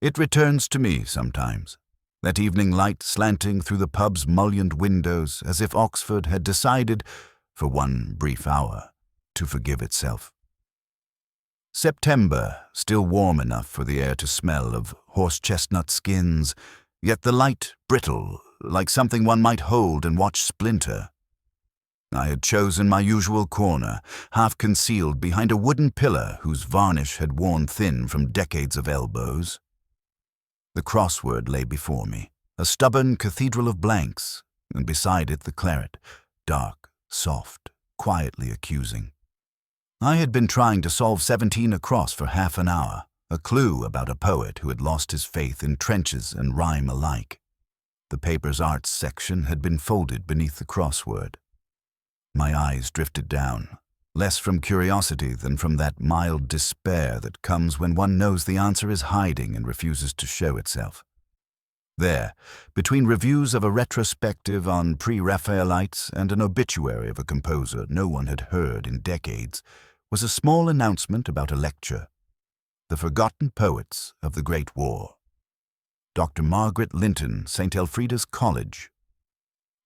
It returns to me sometimes, that evening light slanting through the pub's mullioned windows as if Oxford had decided, for one brief hour, to forgive itself. September, still warm enough for the air to smell of horse-chestnut skins, yet the light brittle, like something one might hold and watch splinter. I had chosen my usual corner, half concealed behind a wooden pillar whose varnish had worn thin from decades of elbows. The crossword lay before me, a stubborn cathedral of blanks, and beside it the claret, dark, soft, quietly accusing. I had been trying to solve 17 across for half an hour, a clue about a poet who had lost his faith in trenches and rhyme alike. The paper's arts section had been folded beneath the crossword. My eyes drifted down, less from curiosity than from that mild despair that comes when one knows the answer is hiding and refuses to show itself. There, between reviews of a retrospective on pre-Raphaelites and an obituary of a composer no one had heard in decades, was a small announcement about a lecture. The Forgotten Poets of the Great War. Dr. Margaret Linton, St. Elfrida's College.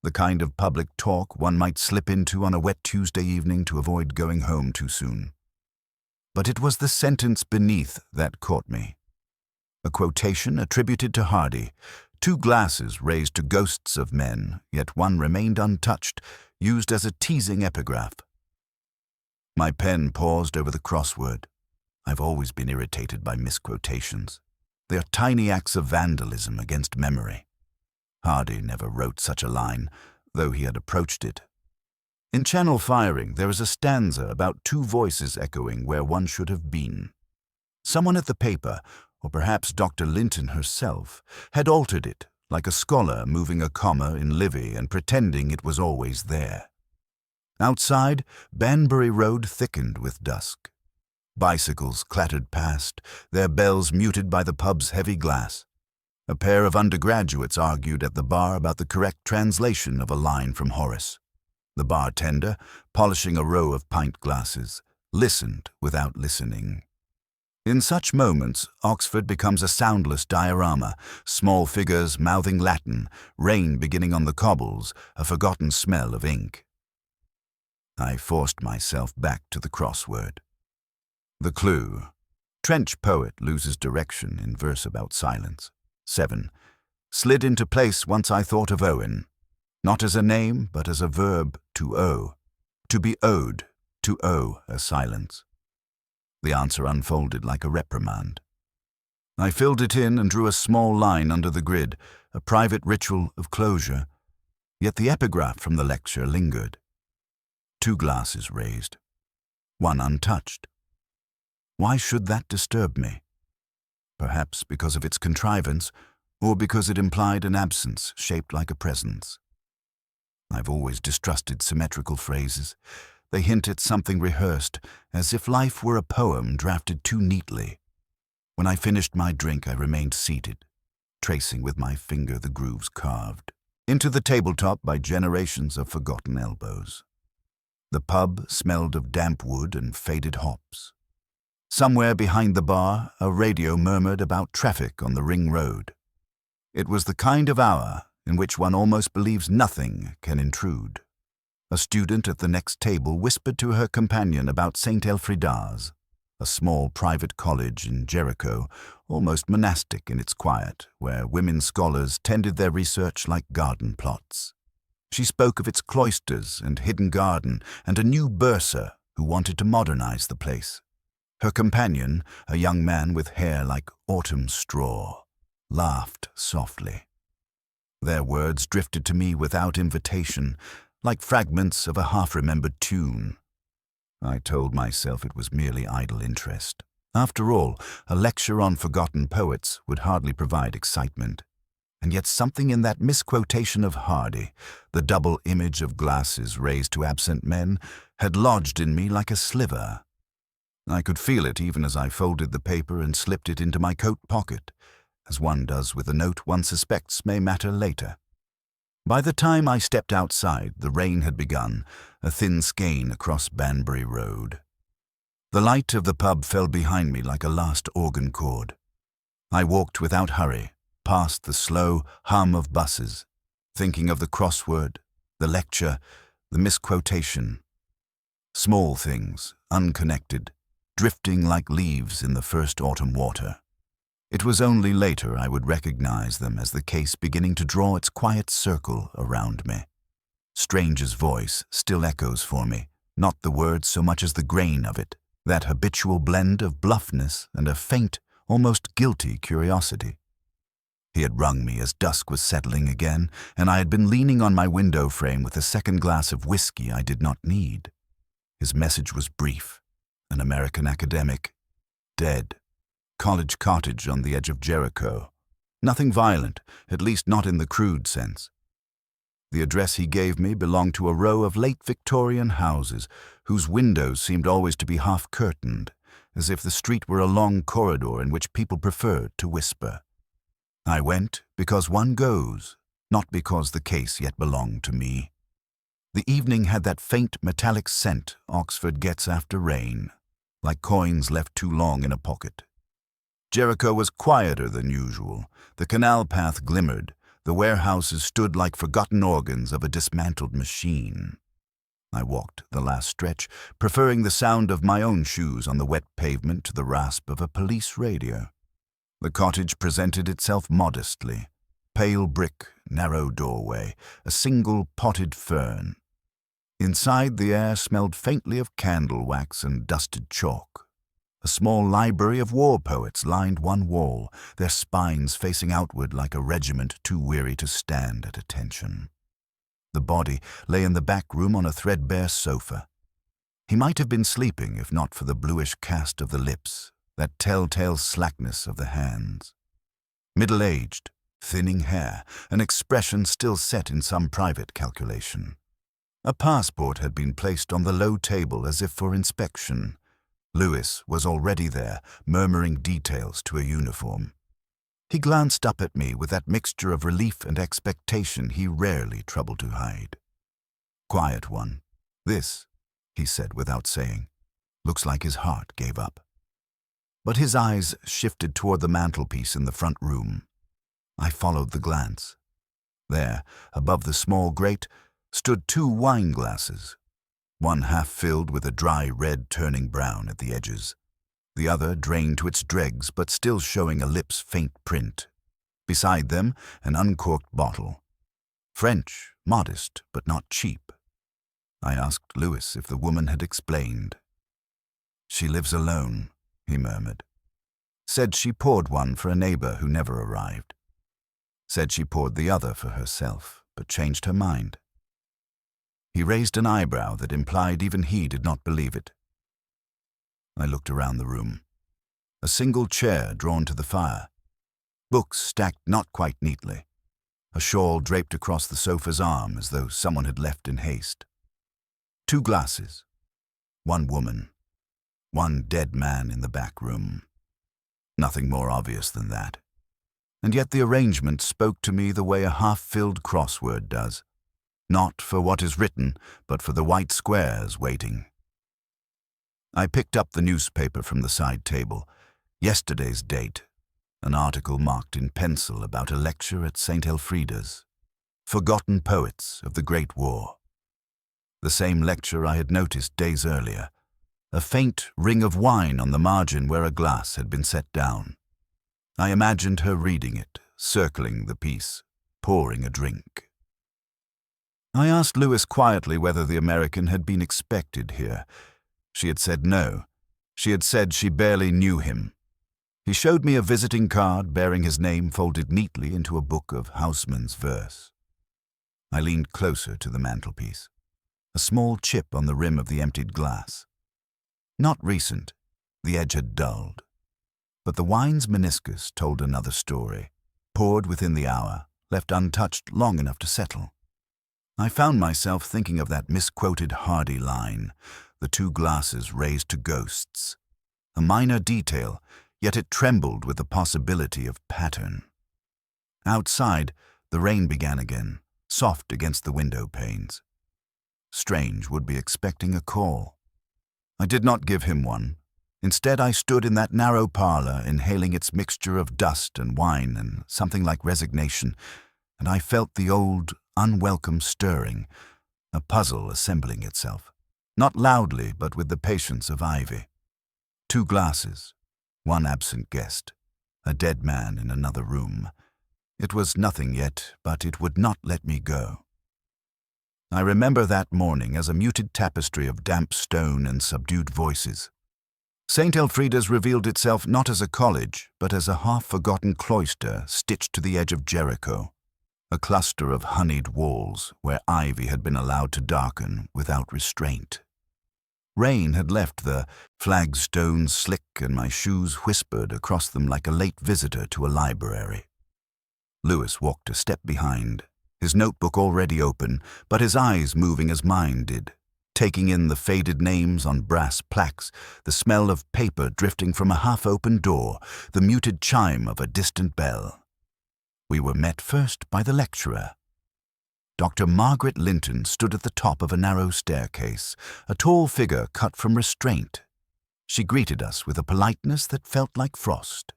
The kind of public talk one might slip into on a wet Tuesday evening to avoid going home too soon. But it was the sentence beneath that caught me. A quotation attributed to Hardy, 2 glasses raised to ghosts of men, yet one remained untouched, used as a teasing epigraph. My pen paused over the crossword. I've always been irritated by misquotations. They are tiny acts of vandalism against memory. Hardy never wrote such a line, though he had approached it. In Channel Firing, there is a stanza about 2 voices echoing where one should have been. Someone at the paper, or perhaps Dr. Linton herself, had altered it, like a scholar moving a comma in Livy and pretending it was always there. Outside, Banbury Road thickened with dusk. Bicycles clattered past, their bells muted by the pub's heavy glass. A pair of undergraduates argued at the bar about the correct translation of a line from Horace. The bartender, polishing a row of pint glasses, listened without listening. In such moments, Oxford becomes a soundless diorama, small figures mouthing Latin, rain beginning on the cobbles, a forgotten smell of ink. I forced myself back to the crossword. The clue. Trench poet loses direction in verse about silence. 7. Slid into place once I thought of Owen, not as a name, but as a verb to owe, to be owed, to owe a silence. The answer unfolded like a reprimand. I filled it in and drew a small line under the grid, a private ritual of closure, yet the epigraph from the lecture lingered. 2 glasses raised, 1 untouched. Why should that disturb me? Perhaps because of its contrivance, or because it implied an absence shaped like a presence. I've always distrusted symmetrical phrases. They hint at something rehearsed, as if life were a poem drafted too neatly. When I finished my drink, I remained seated, tracing with my finger the grooves carved into the tabletop by generations of forgotten elbows. The pub smelled of damp wood and faded hops. Somewhere behind the bar, a radio murmured about traffic on the ring road. It was the kind of hour in which one almost believes nothing can intrude. A student at the next table whispered to her companion about St. Elfrida's, a small private college in Jericho, almost monastic in its quiet, where women scholars tended their research like garden plots. She spoke of its cloisters and hidden garden and a new bursar who wanted to modernize the place. Her companion, a young man with hair like autumn straw, laughed softly. Their words drifted to me without invitation, like fragments of a half-remembered tune. I told myself it was merely idle interest. After all, a lecture on forgotten poets would hardly provide excitement. And yet something in that misquotation of Hardy, the double image of glasses raised to absent men, had lodged in me like a sliver. I could feel it even as I folded the paper and slipped it into my coat pocket, as one does with a note one suspects may matter later. By the time I stepped outside, the rain had begun, a thin skein across Banbury Road. The light of the pub fell behind me like a last organ chord. I walked without hurry, past the slow hum of buses, thinking of the crossword, the lecture, the misquotation. Small things, unconnected, drifting like leaves in the first autumn water. It was only later I would recognize them as the case beginning to draw its quiet circle around me. Strange's voice still echoes for me, not the words so much as the grain of it, that habitual blend of bluffness and a faint, almost guilty curiosity. He had rung me as dusk was settling again, and I had been leaning on my window frame with a second glass of whiskey I did not need. His message was brief. An American academic, dead. College cottage on the edge of Jericho. Nothing violent, at least not in the crude sense. The address he gave me belonged to a row of late Victorian houses whose windows seemed always to be half-curtained, as if the street were a long corridor in which people preferred to whisper. I went because one goes, not because the case yet belonged to me. The evening had that faint metallic scent Oxford gets after rain, like coins left too long in a pocket. Jericho was quieter than usual. The canal path glimmered. The warehouses stood like forgotten organs of a dismantled machine. I walked the last stretch, preferring the sound of my own shoes on the wet pavement to the rasp of a police radio. The cottage presented itself modestly. Pale brick, narrow doorway, a single potted fern. Inside, the air smelled faintly of candle wax and dusted chalk. A small library of war poets lined one wall, their spines facing outward like a regiment too weary to stand at attention. The body lay in the back room on a threadbare sofa. He might have been sleeping if not for the bluish cast of the lips, that telltale slackness of the hands. Middle-aged, thinning hair, an expression still set in some private calculation. A passport had been placed on the low table as if for inspection. Lewis was already there, murmuring details to a uniform. He glanced up at me with that mixture of relief and expectation he rarely troubled to hide. "Quiet one. This," he said without saying, "looks like his heart gave up." But his eyes shifted toward the mantelpiece in the front room. I followed the glance. There, above the small grate, stood 2 wine glasses, one half filled with a dry red turning brown at the edges, the other drained to its dregs but still showing a lip's faint print. Beside them, an uncorked bottle. French, modest, but not cheap. I asked Lewis if the woman had explained. "She lives alone," he murmured. "Said she poured one for a neighbor who never arrived. Said she poured the other for herself, but changed her mind." He raised an eyebrow that implied even he did not believe it. I looked around the room. A single chair drawn to the fire. Books stacked not quite neatly. A shawl draped across the sofa's arm as though someone had left in haste. 2 glasses. 1 woman. 1 dead man in the back room. Nothing more obvious than that. And yet the arrangement spoke to me the way a half-filled crossword does. Not for what is written, but for the white squares waiting. I picked up the newspaper from the side table. Yesterday's date. An article marked in pencil about a lecture at St. Elfrida's. Forgotten poets of the Great War. The same lecture I had noticed days earlier. A faint ring of wine on the margin where a glass had been set down. I imagined her reading it, circling the piece, pouring a drink. I asked Lewis quietly whether the American had been expected here. She had said no. She had said she barely knew him. He showed me a visiting card bearing his name folded neatly into a book of Houseman's verse. I leaned closer to the mantelpiece. A small chip on the rim of the emptied glass. Not recent. The edge had dulled. But the wine's meniscus told another story. Poured within the hour, left untouched long enough to settle. I found myself thinking of that misquoted Hardy line, the 2 glasses raised to ghosts. A minor detail, yet it trembled with the possibility of pattern. Outside, the rain began again, soft against the window panes. Strange would be expecting a call. I did not give him one. Instead, I stood in that narrow parlor, inhaling its mixture of dust and wine and something like resignation, and I felt the old, unwelcome stirring, a puzzle assembling itself, not loudly but with the patience of ivy. 2 glasses, 1 absent guest, a dead man in another room. It was nothing yet, but it would not let me go. I remember that morning as a muted tapestry of damp stone and subdued voices. St. Elfrida's revealed itself not as a college, but as a half-forgotten cloister stitched to the edge of Jericho, a cluster of honeyed walls where ivy had been allowed to darken without restraint. Rain had left the flagstones slick, and my shoes whispered across them like a late visitor to a library. Lewis walked a step behind, his notebook already open, but his eyes moving as mine did, taking in the faded names on brass plaques, the smell of paper drifting from a half-open door, the muted chime of a distant bell. We were met first by the lecturer. Dr. Margaret Linton stood at the top of a narrow staircase, a tall figure cut from restraint. She greeted us with a politeness that felt like frost,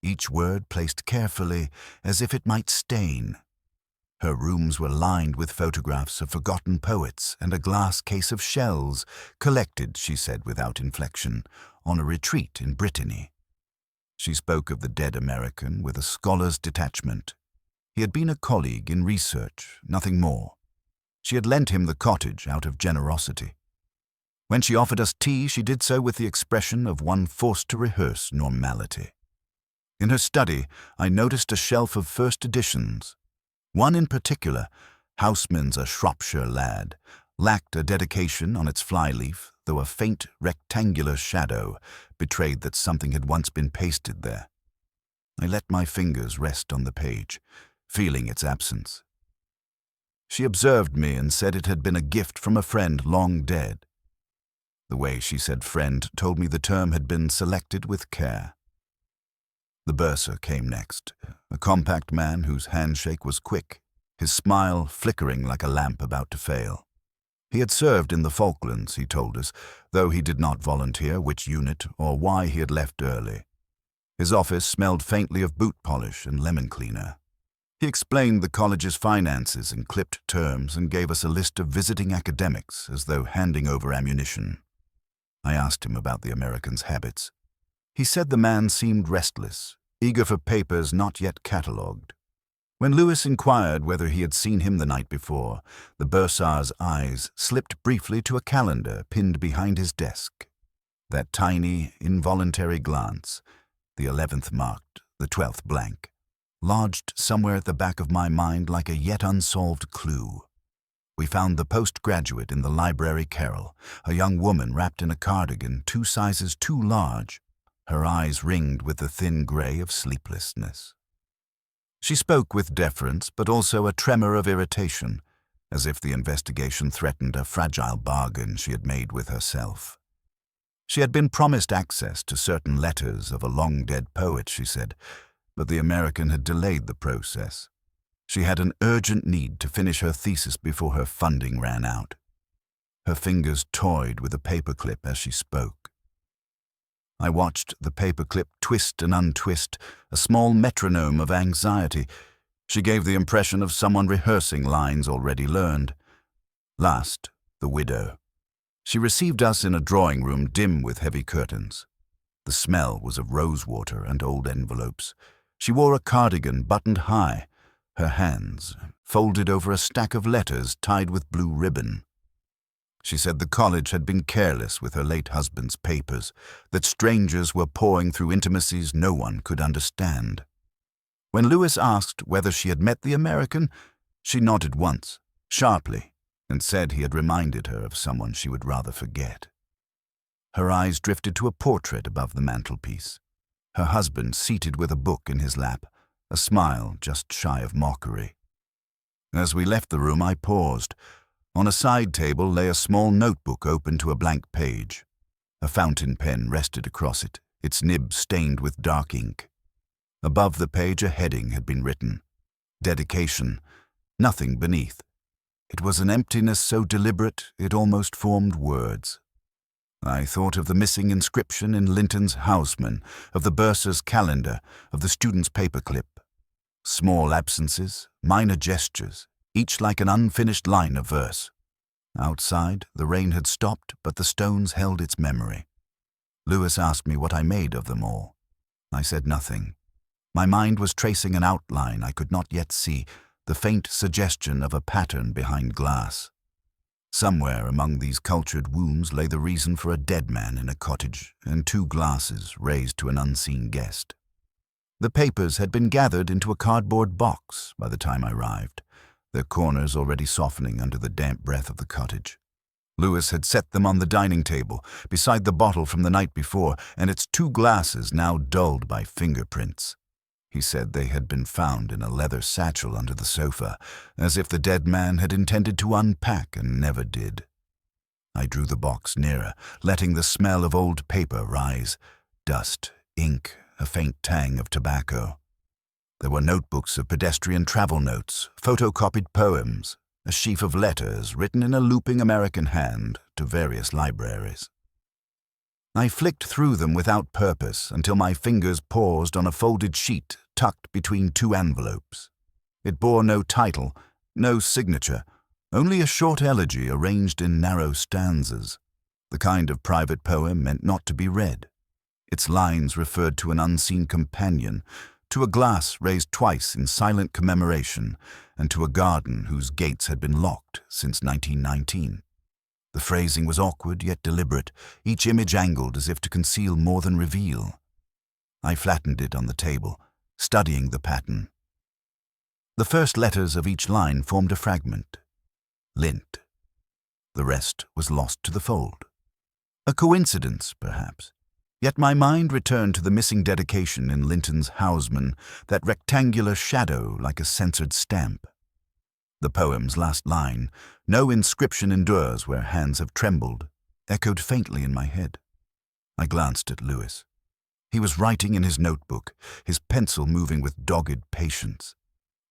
each word placed carefully as if it might stain. Her rooms were lined with photographs of forgotten poets and a glass case of shells, collected, she said without inflection, on a retreat in Brittany. She spoke of the dead American with a scholar's detachment. He had been a colleague in research, nothing more. She had lent him the cottage out of generosity. When she offered us tea, she did so with the expression of one forced to rehearse normality. In her study, I noticed a shelf of first editions. One in particular, Houseman's A Shropshire Lad, lacked a dedication on its flyleaf, though a faint rectangular shadow betrayed that something had once been pasted there. I let my fingers rest on the page, feeling its absence. She observed me and said it had been a gift from a friend long dead. The way she said friend told me the term had been selected with care. The bursar came next, a compact man whose handshake was quick, his smile flickering like a lamp about to fail. He had served in the Falklands, he told us, though he did not volunteer which unit or why he had left early. His office smelled faintly of boot polish and lemon cleaner. He explained the college's finances in clipped terms and gave us a list of visiting academics as though handing over ammunition. I asked him about the American's habits. He said the man seemed restless, eager for papers not yet catalogued. When Lewis inquired whether he had seen him the night before, the bursar's eyes slipped briefly to a calendar pinned behind his desk. That tiny, involuntary glance, the 11th marked, the 12th blank, lodged somewhere at the back of my mind like a yet unsolved clue. We found the postgraduate in the library carrel, a young woman wrapped in a cardigan 2 sizes too large, her eyes ringed with the thin grey of sleeplessness. She spoke with deference, but also a tremor of irritation, as if the investigation threatened a fragile bargain she had made with herself. She had been promised access to certain letters of a long-dead poet, she said, but the American had delayed the process. She had an urgent need to finish her thesis before her funding ran out. Her fingers toyed with a paperclip as she spoke. I watched the paperclip twist and untwist, a small metronome of anxiety. She gave the impression of someone rehearsing lines already learned. Last, the widow. She received us in a drawing room dim with heavy curtains. The smell was of rosewater and old envelopes. She wore a cardigan buttoned high, her hands folded over a stack of letters tied with blue ribbon. She said the college had been careless with her late husband's papers, that strangers were poring through intimacies no one could understand. When Lewis asked whether she had met the American, she nodded once, sharply, and said he had reminded her of someone she would rather forget. Her eyes drifted to a portrait above the mantelpiece, her husband seated with a book in his lap, a smile just shy of mockery. As we left the room, I paused. On a side table lay a small notebook open to a blank page. A fountain pen rested across it, its nib stained with dark ink. Above the page a heading had been written, Dedication, nothing beneath. It was an emptiness so deliberate it almost formed words. I thought of the missing inscription in Linton's Houseman, of the bursar's calendar, of the student's paperclip. Small absences, minor gestures, each like an unfinished line of verse. Outside, the rain had stopped, but the stones held its memory. Lewis asked me what I made of them all. I said nothing. My mind was tracing an outline I could not yet see, the faint suggestion of a pattern behind glass. Somewhere among these cultured wombs lay the reason for a dead man in a cottage and 2 glasses raised to an unseen guest. The papers had been gathered into a cardboard box by the time I arrived, their corners already softening under the damp breath of the cottage. Lewis had set them on the dining table, beside the bottle from the night before, and its 2 glasses now dulled by fingerprints. He said they had been found in a leather satchel under the sofa, as if the dead man had intended to unpack and never did. I drew the box nearer, letting the smell of old paper rise, dust, ink, a faint tang of tobacco. There were notebooks of pedestrian travel notes, photocopied poems, a sheaf of letters written in a looping American hand to various libraries. I flicked through them without purpose until my fingers paused on a folded sheet tucked between 2 envelopes. It bore no title, no signature, only a short elegy arranged in narrow stanzas, the kind of private poem meant not to be read. Its lines referred to an unseen companion, to a glass raised twice in silent commemoration, and to a garden whose gates had been locked since 1919. The phrasing was awkward yet deliberate, each image angled as if to conceal more than reveal. I flattened it on the table, studying the pattern. The first letters of each line formed a fragment. Lint. The rest was lost to the fold. A coincidence, perhaps. Yet my mind returned to the missing dedication in Linton's Houseman, that rectangular shadow like a censored stamp. The poem's last line, "No inscription endures where hands have trembled," echoed faintly in my head. I glanced at Lewis. He was writing in his notebook, his pencil moving with dogged patience.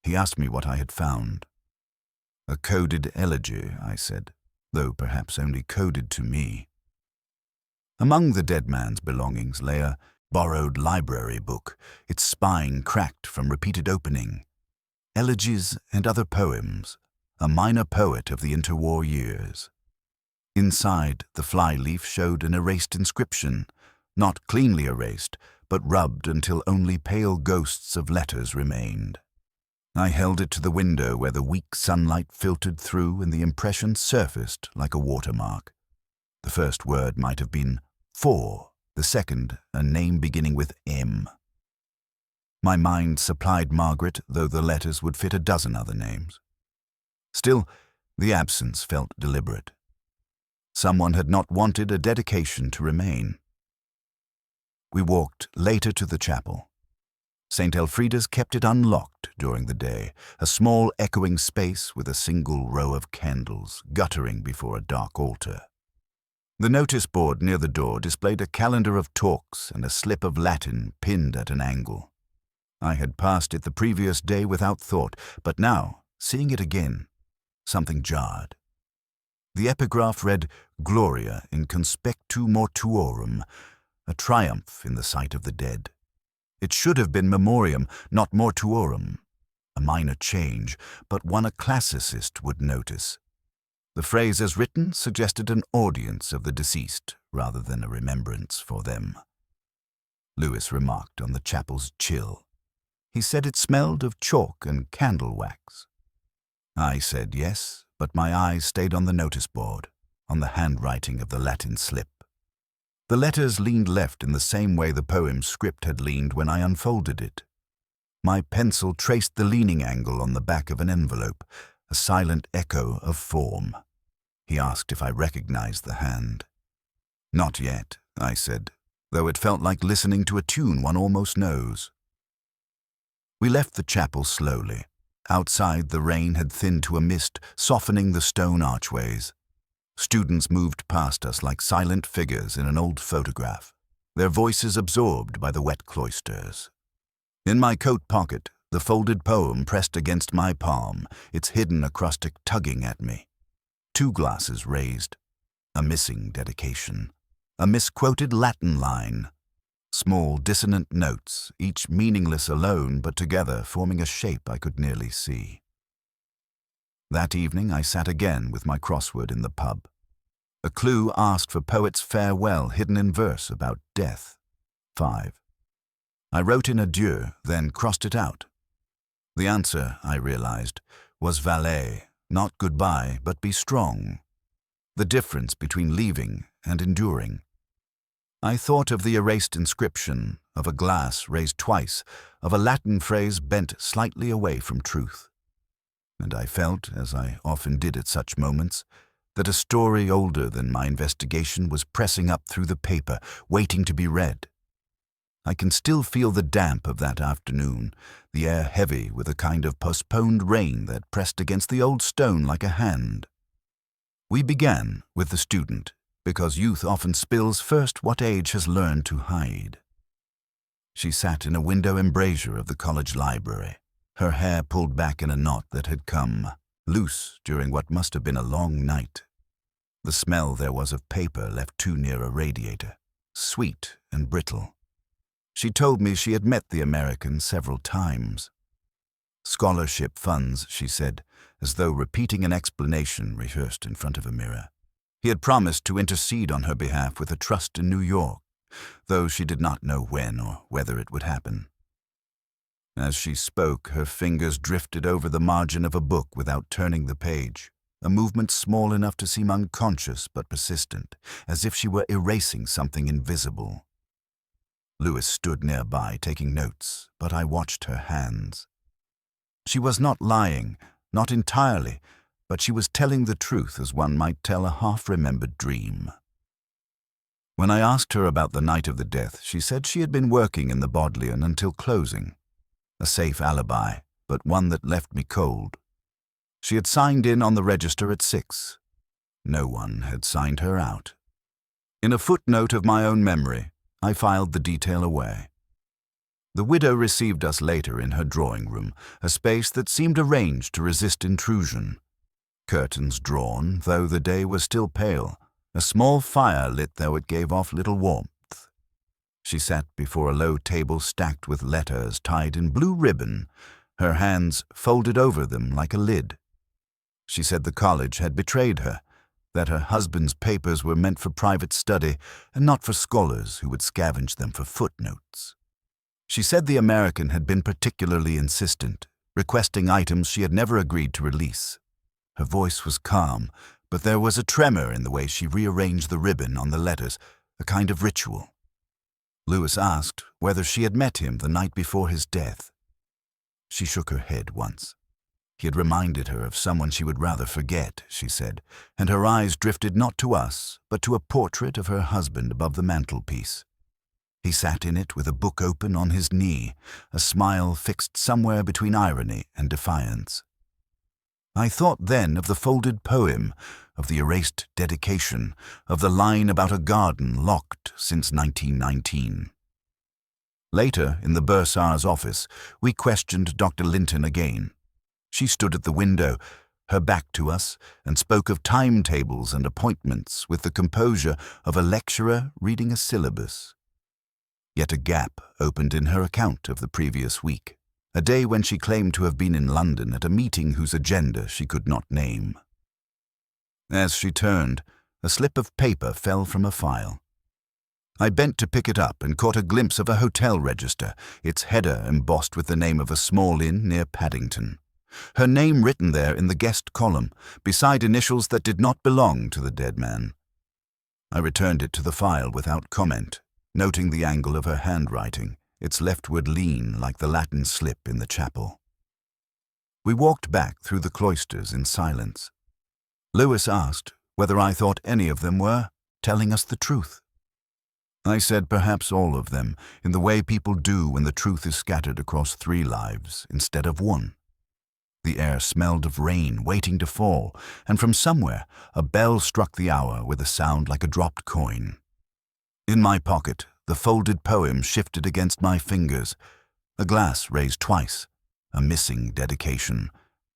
He asked me what I had found. "A coded elegy," I said, though perhaps only coded to me. Among the dead man's belongings lay a borrowed library book, its spine cracked from repeated opening. Elegies and other poems, a minor poet of the interwar years. Inside, the flyleaf showed an erased inscription, not cleanly erased, but rubbed until only pale ghosts of letters remained. I held it to the window where the weak sunlight filtered through and the impression surfaced like a watermark. The first word might have been "for," the second a name beginning with M. My mind supplied Margaret, though the letters would fit a dozen other names. Still, the absence felt deliberate. Someone had not wanted a dedication to remain. We walked later to the chapel. St. Elfrida's kept it unlocked during the day, a small echoing space with a single row of candles guttering before a dark altar. The notice board near the door displayed a calendar of talks and a slip of Latin pinned at an angle. I had passed it the previous day without thought, but now, seeing it again, something jarred. The epigraph read, "Gloria in conspectu mortuorum," a triumph in the sight of the dead. It should have been memoriam, not mortuorum, a minor change, but one a classicist would notice. The phrase as written suggested an audience of the deceased rather than a remembrance for them. Lewis remarked on the chapel's chill. He said it smelled of chalk and candle wax. I said yes, but my eyes stayed on the notice board, on the handwriting of the Latin slip. The letters leaned left in the same way the poem's script had leaned when I unfolded it. My pencil traced the leaning angle on the back of an envelope, a silent echo of form. He asked if I recognized the hand. "Not yet," I said, though it felt like listening to a tune one almost knows. We left the chapel slowly. Outside, the rain had thinned to a mist, softening the stone archways. Students moved past us like silent figures in an old photograph, their voices absorbed by the wet cloisters. In my coat pocket, the folded poem pressed against my palm, its hidden acrostic tugging at me. 2 glasses raised, a missing dedication. a misquoted Latin line. Small dissonant notes, each meaningless alone but together forming a shape I could nearly see. That evening I sat again with my crossword in the pub. A clue asked for poet's farewell hidden in verse about death. 5. I wrote in adieu, then crossed it out. The answer, I realized, was valet, not goodbye, but be strong. The difference between leaving and enduring. I thought of the erased inscription, of a glass raised twice, of a Latin phrase bent slightly away from truth. And I felt, as I often did at such moments, that a story older than my investigation was pressing up through the paper, waiting to be read. I can still feel the damp of that afternoon, the air heavy with a kind of postponed rain that pressed against the old stone like a hand. We began with the student, because youth often spills first what age has learned to hide. She sat in a window embrasure of the college library, her hair pulled back in a knot that had come loose during what must have been a long night. The smell there was of paper left too near a radiator, sweet and brittle. She told me she had met the American several times. Scholarship funds, she said, as though repeating an explanation rehearsed in front of a mirror. He had promised to intercede on her behalf with a trust in New York, though she did not know when or whether it would happen. As she spoke, her fingers drifted over the margin of a book without turning the page, a movement small enough to seem unconscious but persistent, as if she were erasing something invisible. Lewis stood nearby, taking notes, but I watched her hands. She was not lying, not entirely, but she was telling the truth as one might tell a half-remembered dream. When I asked her about the night of the death, she said she had been working in the Bodleian until closing. A safe alibi, but one that left me cold. She had signed in on the register at 6. No one had signed her out. In a footnote of my own memory, I filed the detail away. The widow received us later in her drawing room, a space that seemed arranged to resist intrusion. Curtains drawn, though the day was still pale, a small fire lit though it gave off little warmth. She sat before a low table stacked with letters tied in blue ribbon, her hands folded over them like a lid. She said the college had betrayed her, that her husband's papers were meant for private study and not for scholars who would scavenge them for footnotes. She said the American had been particularly insistent, requesting items she had never agreed to release. Her voice was calm, but there was a tremor in the way she rearranged the ribbon on the letters, a kind of ritual. Lewis asked whether she had met him the night before his death. She shook her head once. He had reminded her of someone she would rather forget, she said, and her eyes drifted not to us, but to a portrait of her husband above the mantelpiece. He sat in it with a book open on his knee, a smile fixed somewhere between irony and defiance. I thought then of the folded poem, of the erased dedication, of the line about a garden locked since 1919. Later, in the bursar's office, we questioned Dr. Linton again. She stood at the window, her back to us, and spoke of timetables and appointments with the composure of a lecturer reading a syllabus. Yet a gap opened in her account of the previous week, a day when she claimed to have been in London at a meeting whose agenda she could not name. As she turned, a slip of paper fell from a file. I bent to pick it up and caught a glimpse of a hotel register, its header embossed with the name of a small inn near Paddington. Her name written there in the guest column, beside initials that did not belong to the dead man. I returned it to the file without comment, noting the angle of her handwriting, its leftward lean like the Latin slip in the chapel. We walked back through the cloisters in silence. Lewis asked whether I thought any of them were telling us the truth. I said perhaps all of them, in the way people do when the truth is scattered across 3 lives instead of 1. The air smelled of rain waiting to fall, and from somewhere a bell struck the hour with a sound like a dropped coin. In my pocket, the folded poem shifted against my fingers, a glass raised twice, a missing dedication,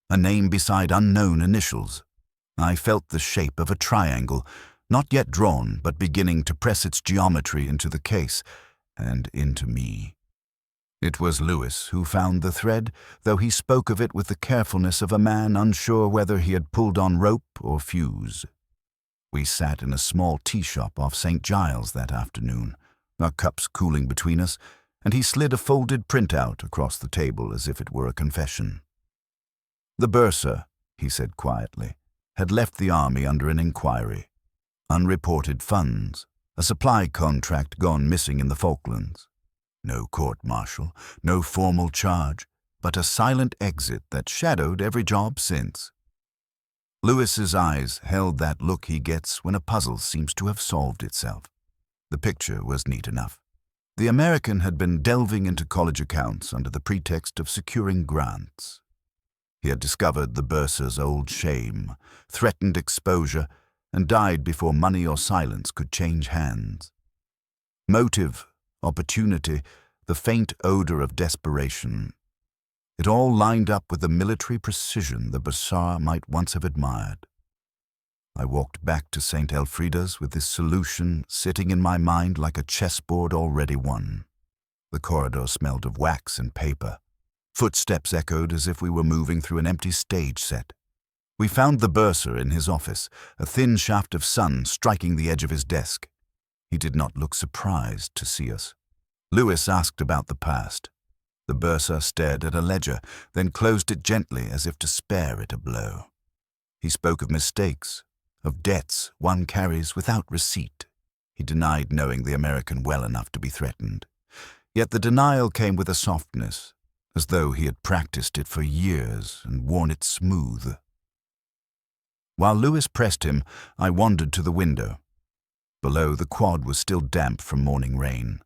a name beside unknown initials. I felt the shape of a triangle, not yet drawn, but beginning to press its geometry into the case and into me. It was Lewis who found the thread, though he spoke of it with the carefulness of a man unsure whether he had pulled on rope or fuse. We sat in a small tea shop off St. Giles that afternoon, our cups cooling between us, and he slid a folded printout across the table as if it were a confession. The bursar, he said quietly, had left the army under an inquiry. Unreported funds, a supply contract gone missing in the Falklands. No court-martial, no formal charge, but a silent exit that shadowed every job since. Lewis's eyes held that look he gets when a puzzle seems to have solved itself. The picture was neat enough. The American had been delving into college accounts under the pretext of securing grants. He had discovered the bursar's old shame, threatened exposure, and died before money or silence could change hands. Motive, opportunity, the faint odor of desperation. It all lined up with the military precision the bursar might once have admired. I walked back to St. Elfrida's with this solution sitting in my mind like a chessboard already won. The corridor smelled of wax and paper. Footsteps echoed as if we were moving through an empty stage set. We found the bursar in his office, a thin shaft of sun striking the edge of his desk. He did not look surprised to see us. Lewis asked about the past. The bursar stared at a ledger, then closed it gently as if to spare it a blow. He spoke of mistakes, of debts one carries without receipt. He denied knowing the American well enough to be threatened. Yet the denial came with a softness, as though he had practiced it for years and worn it smooth. While Lewis pressed him, I wandered to the window. Below, the quad was still damp from morning rain.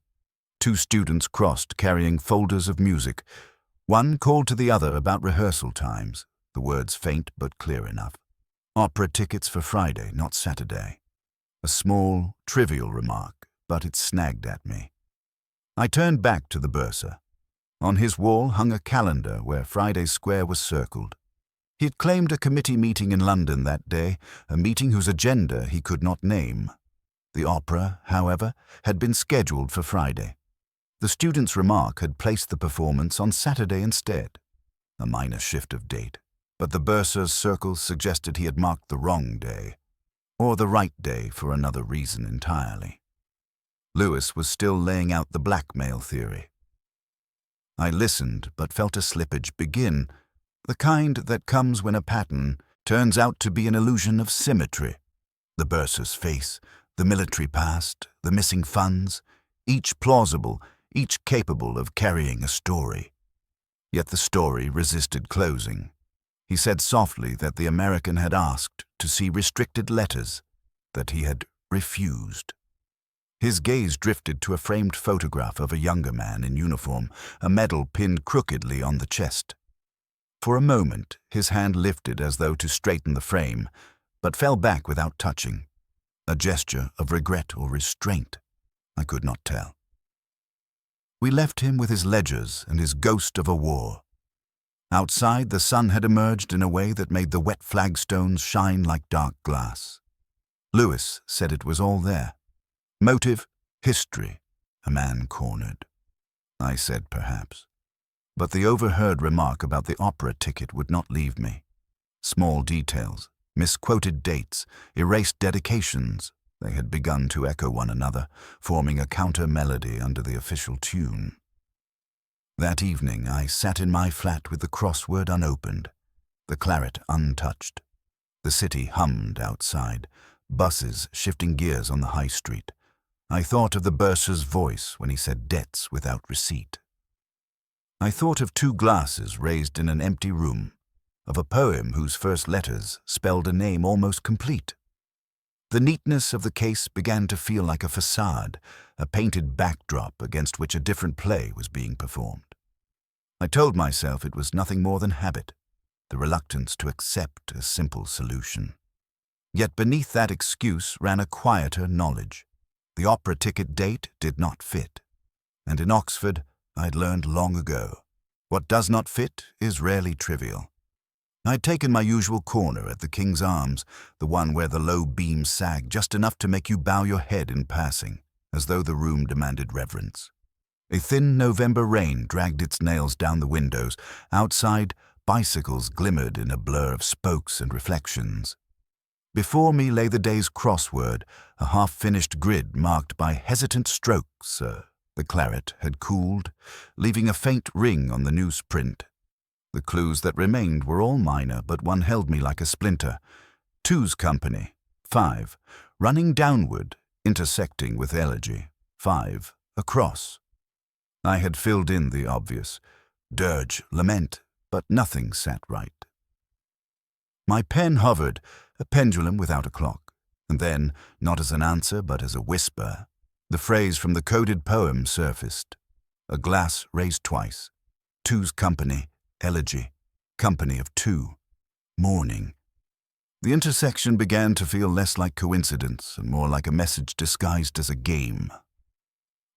2 students crossed, carrying folders of music. One called to the other about rehearsal times, the words faint but clear enough. Opera tickets for Friday, not Saturday. A small, trivial remark, but it snagged at me. I turned back to the bursar. On his wall hung a calendar where Friday Square was circled. He had claimed a committee meeting in London that day, a meeting whose agenda he could not name. The opera, however, had been scheduled for Friday. The student's remark had placed the performance on Saturday instead. A minor shift of date, but the bursar's circles suggested he had marked the wrong day, or the right day for another reason entirely. Lewis was still laying out the blackmail theory. I listened, but felt a slippage begin, the kind that comes when a pattern turns out to be an illusion of symmetry. The bursar's face, the military past, the missing funds, each plausible, each capable of carrying a story. Yet the story resisted closing. He said softly that the American had asked to see restricted letters, that he had refused. His gaze drifted to a framed photograph of a younger man in uniform, a medal pinned crookedly on the chest. For a moment, his hand lifted as though to straighten the frame, but fell back without touching. A gesture of regret or restraint, I could not tell. We left him with his ledgers and his ghost of a war. Outside, the sun had emerged in a way that made the wet flagstones shine like dark glass. Lewis said it was all there. Motive, history, a man cornered. I said perhaps. But the overheard remark about the opera ticket would not leave me. Small details, misquoted dates, erased dedications, they had begun to echo one another, forming a counter-melody under the official tune. That evening I sat in my flat with the crossword unopened, the claret untouched. The city hummed outside, buses shifting gears on the high street. I thought of the bursar's voice when he said debts without receipt. I thought of 2 glasses raised in an empty room, of a poem whose first letters spelled a name almost complete. The neatness of the case began to feel like a facade, a painted backdrop against which a different play was being performed. I told myself it was nothing more than habit, the reluctance to accept a simple solution. Yet beneath that excuse ran a quieter knowledge. The opera ticket date did not fit. And in Oxford, I'd learned long ago, what does not fit is rarely trivial. I'd taken my usual corner at the King's Arms, the one where the low beams sag just enough to make you bow your head in passing, as though the room demanded reverence. A thin November rain dragged its nails down the windows. Outside, bicycles glimmered in a blur of spokes and reflections. Before me lay the day's crossword, a half-finished grid marked by hesitant strokes. The claret had cooled, leaving a faint ring on the newsprint. The clues that remained were all minor, but one held me like a splinter. 2's company, 5, running downward, intersecting with elegy, 5, across. I had filled in the obvious. Dirge, lament, but nothing sat right. My pen hovered, a pendulum without a clock, and then, not as an answer but as a whisper, the phrase from the coded poem surfaced. A glass raised twice. 2's company, elegy, company of 2, mourning. The intersection began to feel less like coincidence and more like a message disguised as a game.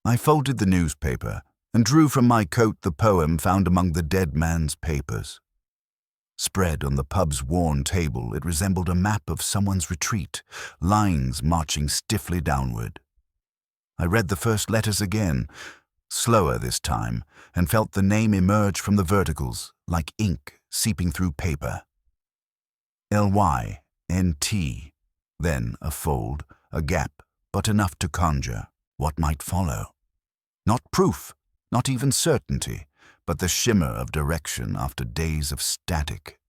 I folded the newspaper and drew from my coat the poem found among the dead man's papers. Spread on the pub's worn table, it resembled a map of someone's retreat, lines marching stiffly downward. I read the first letters again, slower this time, and felt the name emerge from the verticals, like ink seeping through paper. L-Y-N-T, then a fold, a gap, but enough to conjure what might follow. Not proof, not even certainty, but the shimmer of direction after days of static.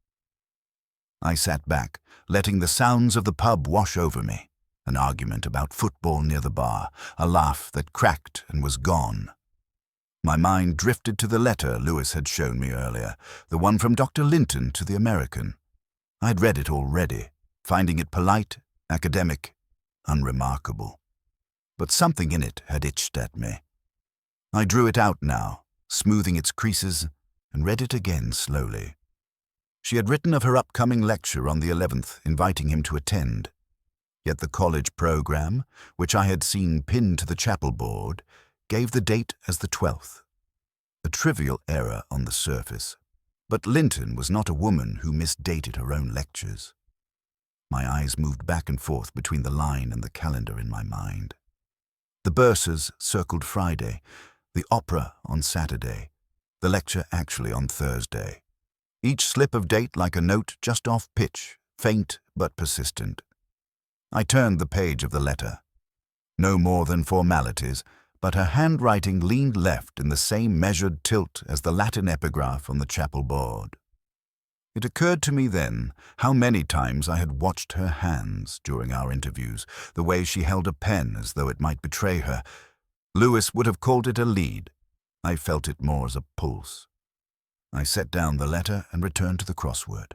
I sat back, letting the sounds of the pub wash over me. An argument about football near the bar, a laugh that cracked and was gone. My mind drifted to the letter Lewis had shown me earlier, the one from Dr. Linton to the American. I'd read it already, finding it polite, academic, unremarkable. But something in it had itched at me. I drew it out now, smoothing its creases, and read it again slowly. She had written of her upcoming lecture on the 11th, inviting him to attend. Yet the college program, which I had seen pinned to the chapel board, gave the date as the 12th. A trivial error on the surface, but Linton was not a woman who misdated her own lectures. My eyes moved back and forth between the line and the calendar in my mind. The bursars circled Friday, the opera on Saturday, the lecture actually on Thursday. Each slip of date like a note just off pitch, faint but persistent. I turned the page of the letter. No more than formalities, but her handwriting leaned left in the same measured tilt as the Latin epigraph on the chapel board. It occurred to me then how many times I had watched her hands during our interviews, the way she held a pen as though it might betray her. Lewis would have called it a lead. I felt it more as a pulse. I set down the letter and returned to the crossword.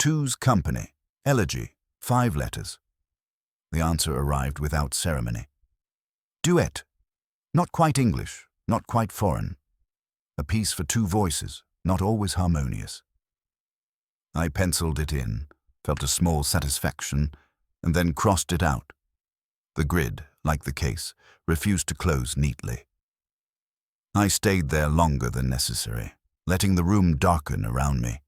2's company, elegy, 5 letters. The answer arrived without ceremony. Duet. Not quite English, not quite foreign. A piece for 2 voices, not always harmonious. I penciled it in, felt a small satisfaction, and then crossed it out. The grid, like the case, refused to close neatly. I stayed there longer than necessary, letting the room darken around me.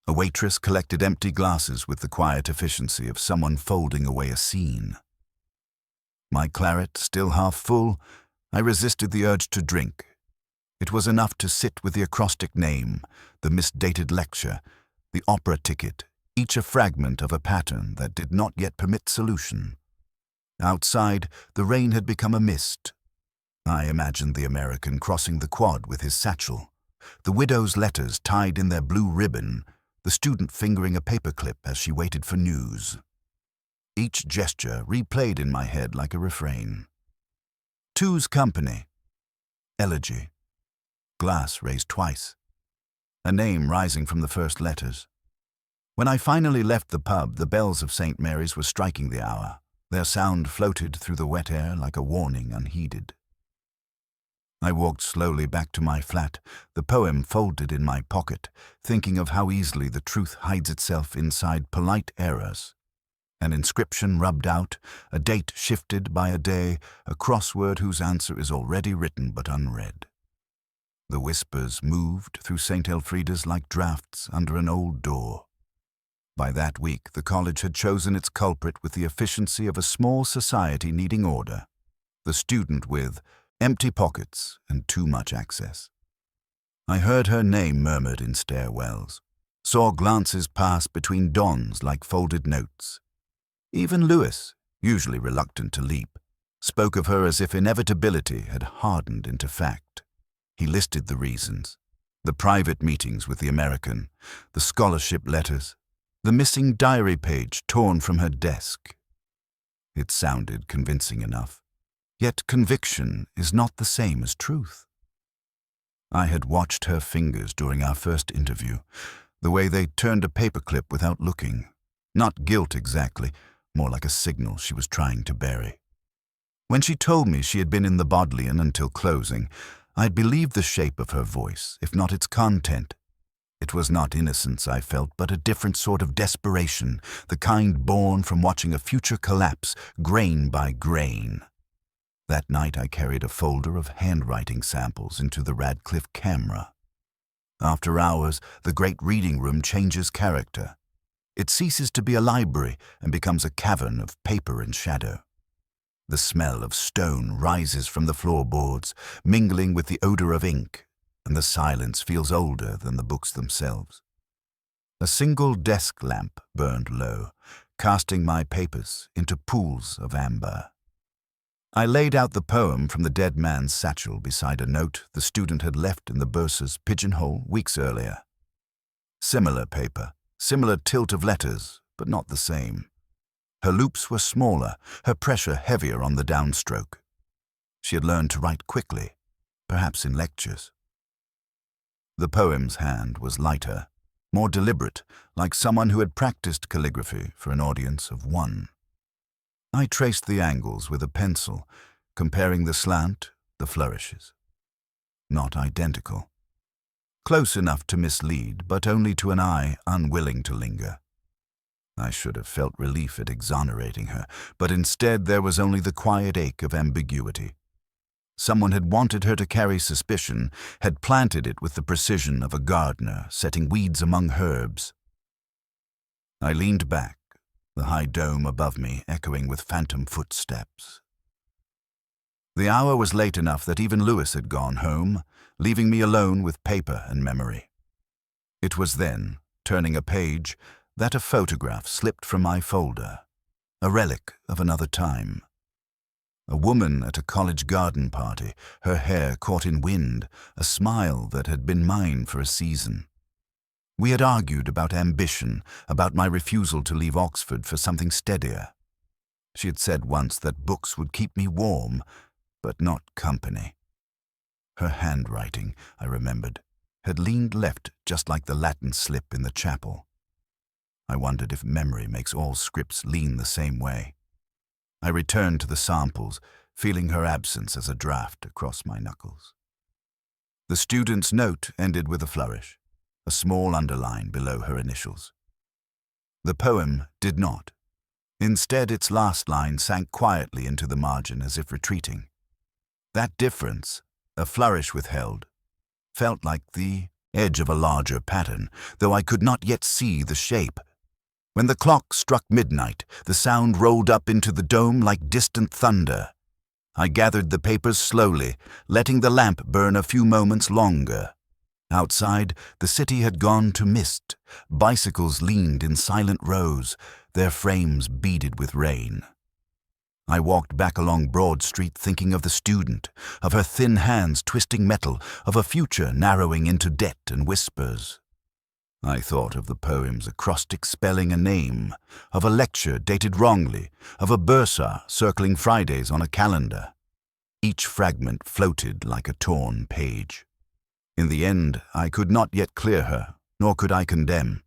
A waitress collected empty glasses with the quiet efficiency of someone folding away a scene. My claret still half full, I resisted the urge to drink. It was enough to sit with the acrostic name, the misdated lecture, the opera ticket, each a fragment of a pattern that did not yet permit solution. Outside, the rain had become a mist. I imagined the American crossing the quad with his satchel, the widow's letters tied in their blue ribbon, the student fingering a paperclip as she waited for news. Each gesture replayed in my head like a refrain. 2's company, elegy, glass raised twice, a name rising from the first letters. When I finally left the pub, the bells of St. Mary's were striking the hour. Their sound floated through the wet air like a warning unheeded. I walked slowly back to my flat, the poem folded in my pocket, thinking of how easily the truth hides itself inside polite errors. An inscription rubbed out, a date shifted by a day, a crossword whose answer is already written but unread. The whispers moved through St. Elfrida's like drafts under an old door. By that week, the college had chosen its culprit with the efficiency of a small society needing order, the student with empty pockets and too much access. I heard her name murmured in stairwells, saw glances pass between dons like folded notes. Even Lewis, usually reluctant to leap, spoke of her as if inevitability had hardened into fact. He listed the reasons: the private meetings with the American, the scholarship letters, the missing diary page torn from her desk. It sounded convincing enough, yet conviction is not the same as truth. I had watched her fingers during our first interview, the way they turned a paperclip without looking. Not guilt exactly, more like a signal she was trying to bury. When she told me she had been in the Bodleian until closing, I'd believed the shape of her voice, if not its content. It was not innocence I felt, but a different sort of desperation, the kind born from watching a future collapse, grain by grain. That night I carried a folder of handwriting samples into the Radcliffe camera. After hours, the great reading room changes character. It ceases to be a library and becomes a cavern of paper and shadow. The smell of stone rises from the floorboards, mingling with the odor of ink, and the silence feels older than the books themselves. A single desk lamp burned low, casting my papers into pools of amber. I laid out the poem from the dead man's satchel beside a note the student had left in the bursar's pigeonhole weeks earlier. Similar paper, similar tilt of letters, but not the same. Her loops were smaller, her pressure heavier on the downstroke. She had learned to write quickly, perhaps in lectures. The poem's hand was lighter, more deliberate, like someone who had practiced calligraphy for an audience of one. I traced the angles with a pencil, comparing the slant, the flourishes. Not identical. Close enough to mislead, but only to an eye unwilling to linger. I should have felt relief at exonerating her, but instead there was only the quiet ache of ambiguity. Someone had wanted her to carry suspicion, had planted it with the precision of a gardener setting weeds among herbs. I leaned back, the high dome above me echoing with phantom footsteps. The hour was late enough that even Lewis had gone home, leaving me alone with paper and memory. It was then, turning a page, that a photograph slipped from my folder, a relic of another time. A woman at a college garden party, her hair caught in wind, a smile that had been mine for a season. We had argued about ambition, about my refusal to leave Oxford for something steadier. She had said once that books would keep me warm, but not company. Her handwriting, I remembered, had leaned left just like the Latin slip in the chapel. I wondered if memory makes all scripts lean the same way. I returned to the samples, feeling her absence as a draft across my knuckles. The student's note ended with a flourish, a small underline below her initials. The poem did not. Instead, its last line sank quietly into the margin as if retreating. That difference, a flourish withheld, felt like the edge of a larger pattern, though I could not yet see the shape. When the clock struck midnight, the sound rolled up into the dome like distant thunder. I gathered the papers slowly, letting the lamp burn a few moments longer. Outside, the city had gone to mist. Bicycles leaned in silent rows, their frames beaded with rain. I walked back along Broad Street thinking of the student, of her thin hands twisting metal, of a future narrowing into debt and whispers. I thought of the poem's acrostic spelling a name, of a lecture dated wrongly, of a bursar circling Fridays on a calendar. Each fragment floated like a torn page. In the end, I could not yet clear her, nor could I condemn.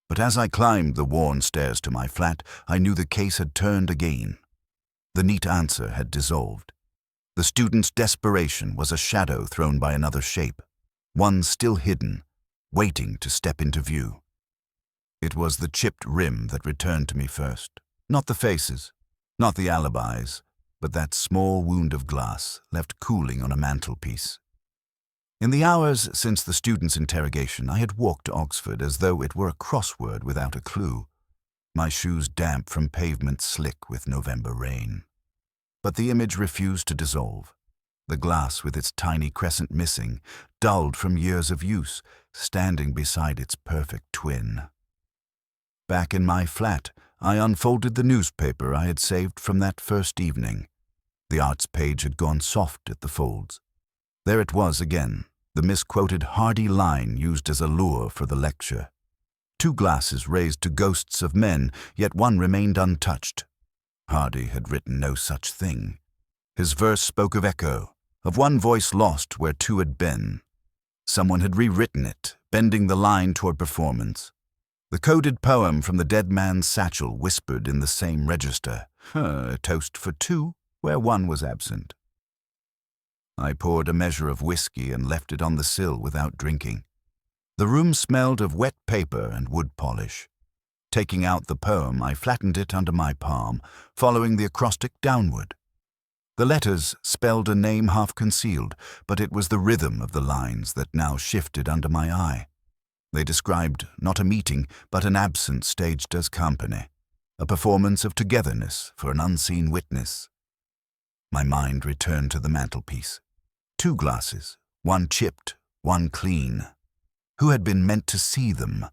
But as I climbed the worn stairs to my flat, I knew the case had turned again. The neat answer had dissolved. The student's desperation was a shadow thrown by another shape, one still hidden, waiting to step into view. It was the chipped rim that returned to me first, not the faces, not the alibis, but that small wound of glass left cooling on a mantelpiece. In the hours since the student's interrogation, I had walked to Oxford as though it were a crossword without a clue, my shoes damp from pavement slick with November rain. But the image refused to dissolve. The glass with its tiny crescent missing, dulled from years of use, standing beside its perfect twin. Back in my flat, I unfolded the newspaper I had saved from that first evening. The arts page had gone soft at the folds. There it was again, the misquoted Hardy line used as a lure for the lecture. 2 glasses raised to ghosts of men, yet one remained untouched. Hardy had written no such thing. His verse spoke of echo, of one voice lost where 2 had been. Someone had rewritten it, bending the line toward performance. The coded poem from the dead man's satchel whispered in the same register, a toast for 2 where 1 was absent. I poured a measure of whiskey and left it on the sill without drinking. The room smelled of wet paper and wood polish. Taking out the poem, I flattened it under my palm, following the acrostic downward. The letters spelled a name half concealed, but it was the rhythm of the lines that now shifted under my eye. They described not a meeting, but an absence staged as company, a performance of togetherness for an unseen witness. My mind returned to the mantelpiece. 2 glasses, 1 chipped, 1 clean. Who had been meant to see them?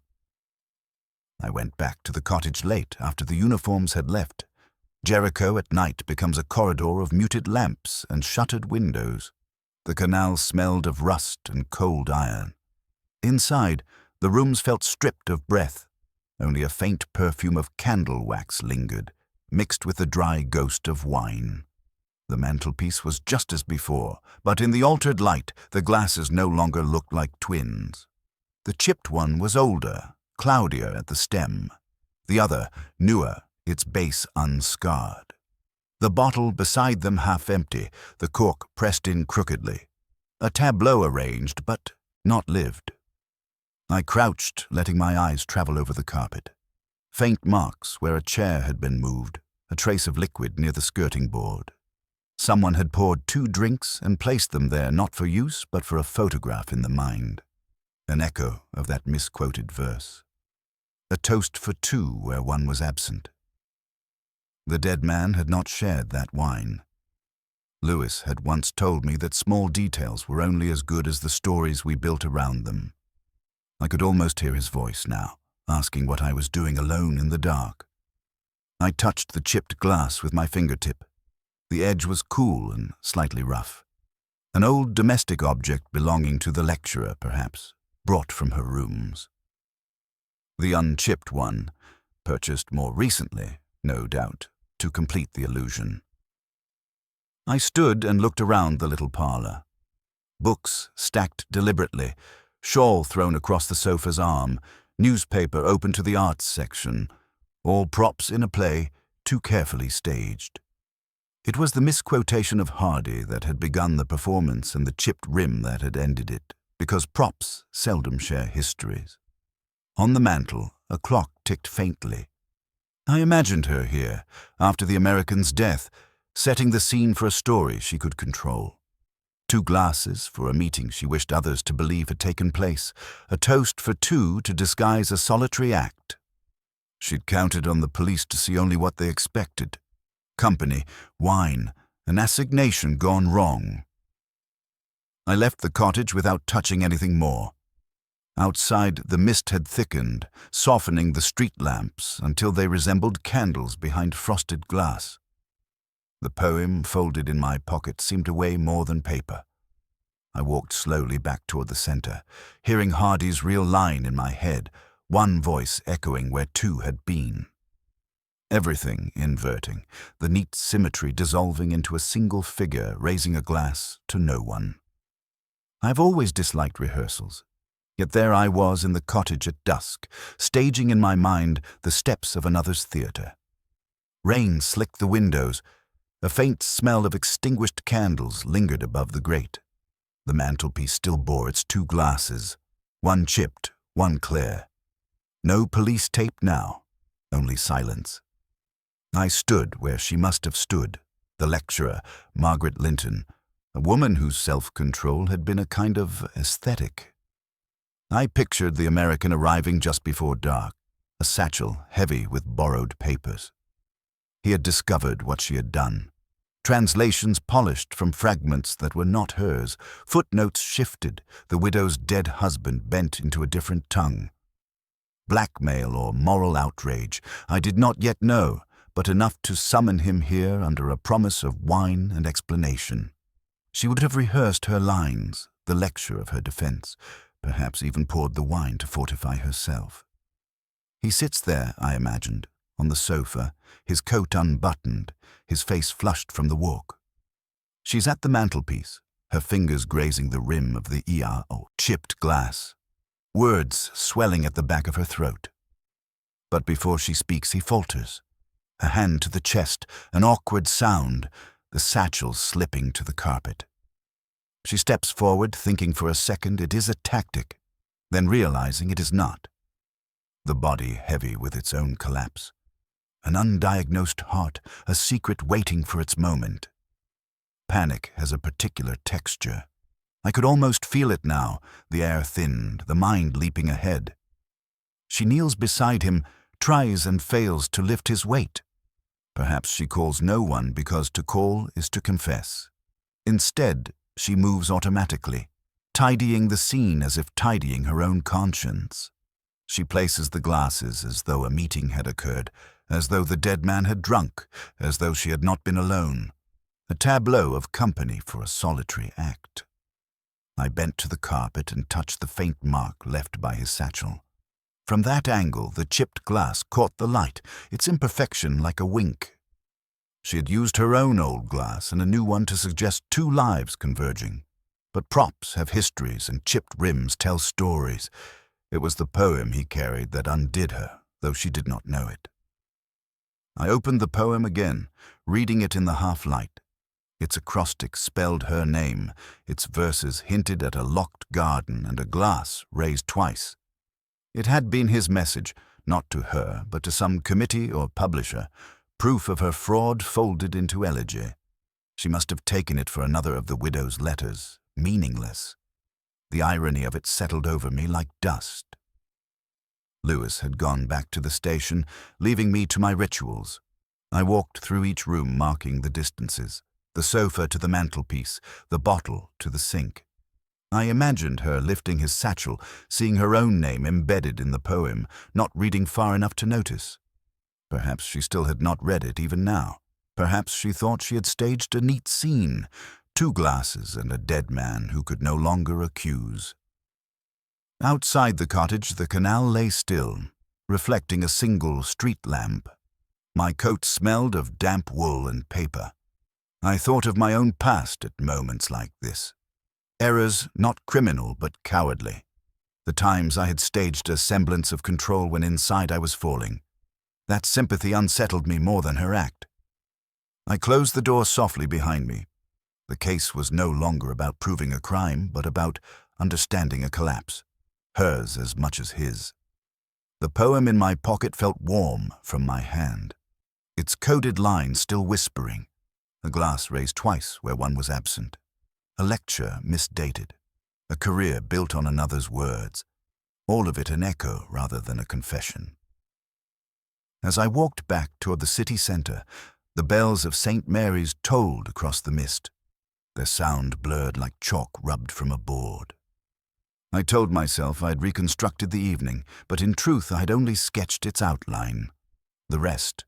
I went back to the cottage late after the uniforms had left. Jericho at night becomes a corridor of muted lamps and shuttered windows. The canal smelled of rust and cold iron. Inside, the rooms felt stripped of breath. Only a faint perfume of candle wax lingered, mixed with the dry ghost of wine. The mantelpiece was just as before, but in the altered light, the glasses no longer looked like twins. The chipped one was older, cloudier at the stem. The other, newer, its base unscarred. The bottle beside them half empty, the cork pressed in crookedly. A tableau arranged, but not lived. I crouched, letting my eyes travel over the carpet. Faint marks where a chair had been moved, a trace of liquid near the skirting board. Someone had poured 2 drinks and placed them there not for use, but for a photograph in the mind. An echo of that misquoted verse. A toast for 2 where 1 was absent. The dead man had not shared that wine. Lewis had once told me that small details were only as good as the stories we built around them. I could almost hear his voice now, asking what I was doing alone in the dark. I touched the chipped glass with my fingertip. The edge was cool and slightly rough. An old domestic object belonging to the lecturer, perhaps, brought from her rooms. The unchipped one, purchased more recently, no doubt, to complete the illusion. I stood and looked around the little parlor. Books stacked deliberately, shawl thrown across the sofa's arm, newspaper open to the arts section, all props in a play too carefully staged. It was the misquotation of Hardy that had begun the performance and the chipped rim that had ended it, because props seldom share histories. On the mantel, a clock ticked faintly. I imagined her here, after the American's death, setting the scene for a story she could control. 2 glasses for a meeting she wished others to believe had taken place, a toast for 2 to disguise a solitary act. She'd counted on the police to see only what they expected. Company, wine, an assignation gone wrong. I left the cottage without touching anything more. Outside, the mist had thickened, softening the street lamps until they resembled candles behind frosted glass. The poem folded in my pocket seemed to weigh more than paper. I walked slowly back toward the center, hearing Hardy's real line in my head, one voice echoing where 2 had been. Everything inverting, the neat symmetry dissolving into a single figure raising a glass to no one. I've always disliked rehearsals, yet there I was in the cottage at dusk, staging in my mind the steps of another's theater. Rain slicked the windows. A faint smell of extinguished candles lingered above the grate. The mantelpiece still bore its 2 glasses, 1 chipped, 1 clear. No police tape now, only silence. I stood where she must have stood, the lecturer, Margaret Linton, a woman whose self-control had been a kind of aesthetic. I pictured the American arriving just before dark, a satchel heavy with borrowed papers. He had discovered what she had done. Translations polished from fragments that were not hers, footnotes shifted, the widow's dead husband bent into a different tongue. Blackmail or moral outrage, I did not yet know, but enough to summon him here under a promise of wine and explanation. She would have rehearsed her lines, the lecture of her defense, perhaps even poured the wine to fortify herself. He sits there, I imagined, on the sofa, his coat unbuttoned, his face flushed from the walk. She's at the mantelpiece, her fingers grazing the rim of the chipped glass, words swelling at the back of her throat. But before she speaks, he falters. A hand to the chest, an awkward sound, the satchel slipping to the carpet. She steps forward, thinking for a second it is a tactic, then realizing it is not. The body heavy with its own collapse. An undiagnosed heart, a secret waiting for its moment. Panic has a particular texture. I could almost feel it now, the air thinned, the mind leaping ahead. She kneels beside him, tries and fails to lift his weight. Perhaps she calls no one because to call is to confess. Instead, she moves automatically, tidying the scene as if tidying her own conscience. She places the glasses as though a meeting had occurred, as though the dead man had drunk, as though she had not been alone. A tableau of company for a solitary act. I bent to the carpet and touched the faint mark left by his satchel. From that angle, the chipped glass caught the light, its imperfection like a wink. She had used her own old glass and a new one to suggest two lives converging. But props have histories and chipped rims tell stories. It was the poem he carried that undid her, though she did not know it. I opened the poem again, reading it in the half-light. Its acrostic spelled her name, its verses hinted at a locked garden and a glass raised twice. It had been his message, not to her, but to some committee or publisher, proof of her fraud folded into elegy. She must have taken it for another of the widow's letters, meaningless. The irony of it settled over me like dust. Lewis had gone back to the station, leaving me to my rituals. I walked through each room, marking the distances, the sofa to the mantelpiece, the bottle to the sink. I imagined her lifting his satchel, seeing her own name embedded in the poem, not reading far enough to notice. Perhaps she still had not read it even now. Perhaps she thought she had staged a neat scene, 2 glasses and a dead man who could no longer accuse. Outside the cottage, the canal lay still, reflecting a single street lamp. My coat smelled of damp wool and paper. I thought of my own past at moments like this. Errors not criminal but cowardly. The times I had staged a semblance of control when inside I was falling. That sympathy unsettled me more than her act. I closed the door softly behind me. The case was no longer about proving a crime, but about understanding a collapse. Hers as much as his. The poem in my pocket felt warm from my hand. Its coded lines still whispering. A glass raised twice where one was absent. A lecture misdated. A career built on another's words. All of it an echo rather than a confession. As I walked back toward the city center, the bells of St. Mary's tolled across the mist. Their sound blurred like chalk rubbed from a board. I told myself I had reconstructed the evening, but in truth I had only sketched its outline. The rest,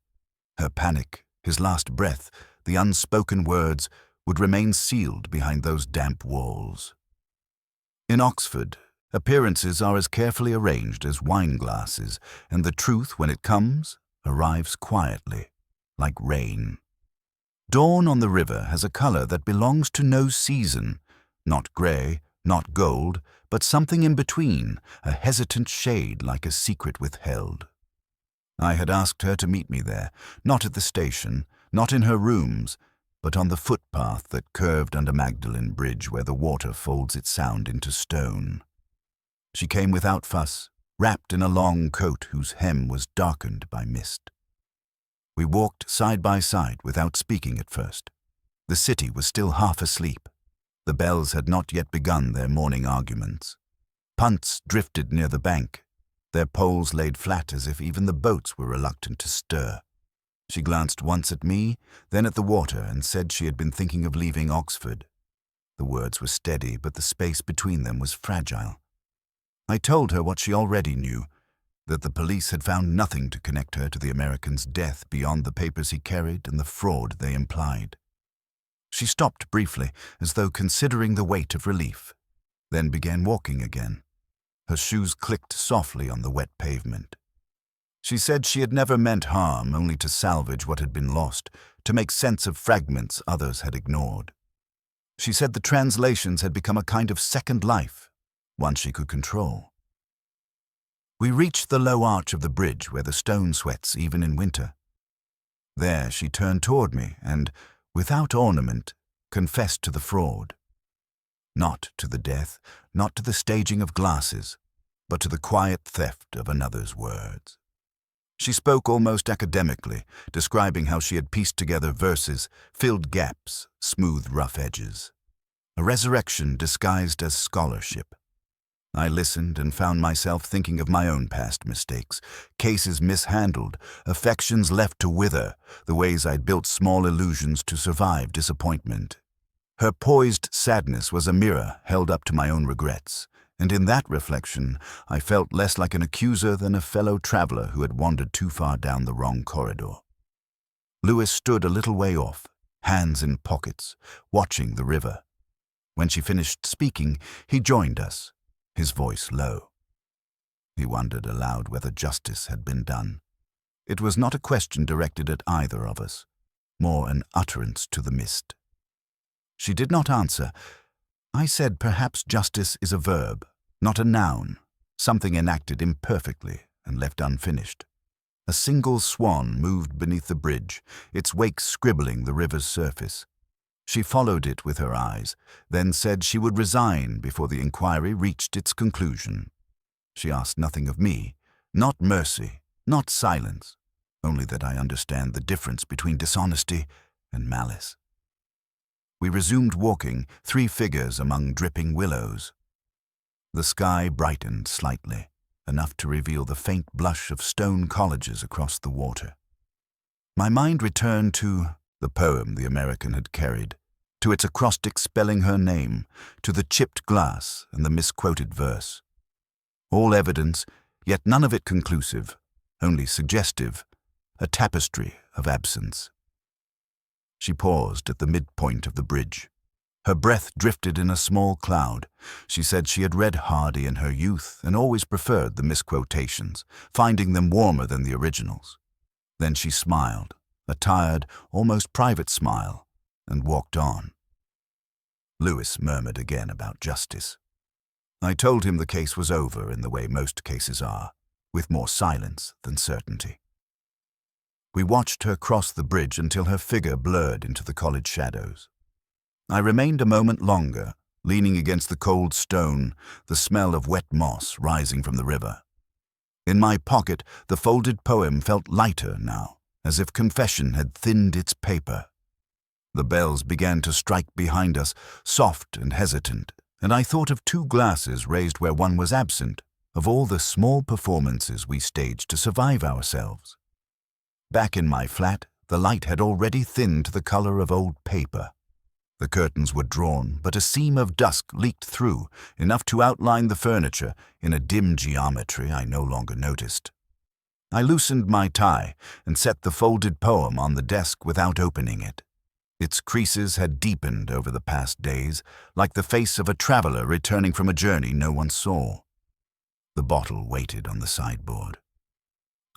her panic, his last breath, the unspoken words, would remain sealed behind those damp walls. In Oxford, appearances are as carefully arranged as wine glasses, and the truth, when it comes, arrives quietly, like rain. Dawn on the river has a color that belongs to no season, not gray, not gold, but something in between, a hesitant shade like a secret withheld. I had asked her to meet me there, not at the station, not in her rooms, but on the footpath that curved under Magdalen Bridge where the water folds its sound into stone. She came without fuss, wrapped in a long coat whose hem was darkened by mist. We walked side by side without speaking at first. The city was still half asleep. The bells had not yet begun their morning arguments. Punts drifted near the bank, their poles laid flat as if even the boats were reluctant to stir. She glanced once at me, then at the water, and said she had been thinking of leaving Oxford. The words were steady, but the space between them was fragile. I told her what she already knew, that the police had found nothing to connect her to the American's death beyond the papers he carried and the fraud they implied. She stopped briefly, as though considering the weight of relief, then began walking again. Her shoes clicked softly on the wet pavement. She said she had never meant harm, only to salvage what had been lost, to make sense of fragments others had ignored. She said the translations had become a kind of second life, one she could control. We reached the low arch of the bridge where the stone sweats even in winter. There she turned toward me and, without ornament, confessed to the fraud. Not to the death, not to the staging of glasses, but to the quiet theft of another's words. She spoke almost academically, describing how she had pieced together verses, filled gaps, smoothed rough edges. A resurrection disguised as scholarship. I listened and found myself thinking of my own past mistakes, cases mishandled, affections left to wither, the ways I'd built small illusions to survive disappointment. Her poised sadness was a mirror held up to my own regrets, and in that reflection I felt less like an accuser than a fellow traveler who had wandered too far down the wrong corridor. Lewis stood a little way off, hands in pockets, watching the river. When she finished speaking, he joined us, his voice low. He wondered aloud whether justice had been done. It was not a question directed at either of us, more an utterance to the mist. She did not answer. I said perhaps justice is a verb, not a noun, something enacted imperfectly and left unfinished. A single swan moved beneath the bridge, its wake scribbling the river's surface. She followed it with her eyes, then said she would resign before the inquiry reached its conclusion. She asked nothing of me, not mercy, not silence, only that I understand the difference between dishonesty and malice. We resumed walking, 3 figures among dripping willows. The sky brightened slightly, enough to reveal the faint blush of stone colleges across the water. My mind returned to the poem the American had carried, to its acrostic spelling her name, to the chipped glass and the misquoted verse. All evidence, yet none of it conclusive, only suggestive, a tapestry of absence. She paused at the midpoint of the bridge. Her breath drifted in a small cloud. She said she had read Hardy in her youth and always preferred the misquotations, finding them warmer than the originals. Then she smiled, a tired, almost private smile, and walked on. Lewis murmured again about justice. I told him the case was over in the way most cases are, with more silence than certainty. We watched her cross the bridge until her figure blurred into the college shadows. I remained a moment longer, leaning against the cold stone, the smell of wet moss rising from the river. In my pocket, the folded poem felt lighter now, as if confession had thinned its paper. The bells began to strike behind us, soft and hesitant, and I thought of 2 glasses raised where one was absent, of all the small performances we staged to survive ourselves. Back in my flat, the light had already thinned to the color of old paper. The curtains were drawn, but a seam of dusk leaked through, enough to outline the furniture in a dim geometry I no longer noticed. I loosened my tie and set the folded poem on the desk without opening it. Its creases had deepened over the past days, like the face of a traveler returning from a journey no one saw. The bottle waited on the sideboard.